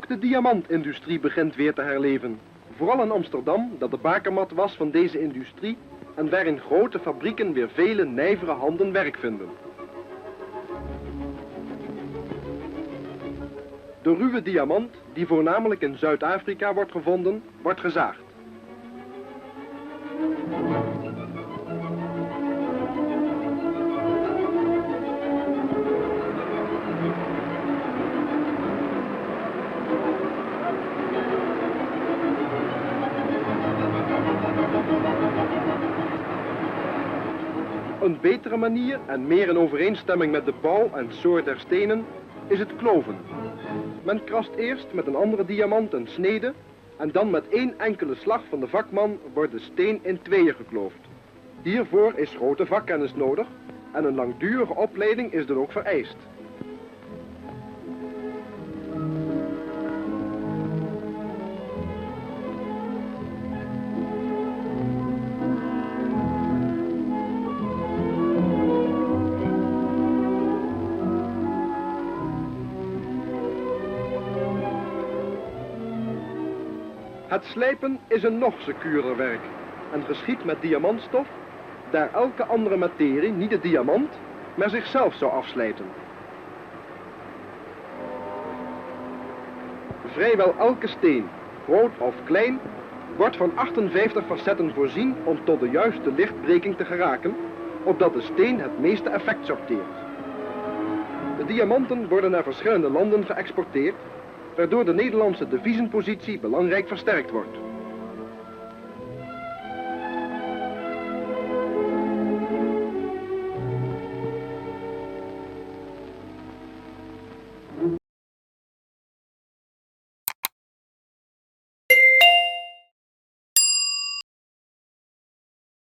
Ook de diamantindustrie begint weer te herleven. Vooral in Amsterdam, dat de bakermat was van deze industrie en waarin grote fabrieken weer vele nijvere handen werk vinden. De ruwe diamant, die voornamelijk in Zuid-Afrika wordt gevonden, wordt gezaagd. Een betere manier en meer in overeenstemming met de bouw en soort der stenen is het kloven. Men krast eerst met een andere diamant een snede en dan met één enkele slag van de vakman wordt de steen in tweeën gekloofd. Hiervoor is grote vakkennis nodig en een langdurige opleiding is dan ook vereist. Het slijpen is een nog secuurder werk en geschiedt met diamantstof, daar elke andere materie niet de diamant, maar zichzelf zou afslijten. Vrijwel elke steen, groot of klein, wordt van 58 facetten voorzien om tot de juiste lichtbreking te geraken, opdat de steen het meeste effect sorteert. De diamanten worden naar verschillende landen geëxporteerd, waardoor de Nederlandse deviezenpositie belangrijk versterkt wordt.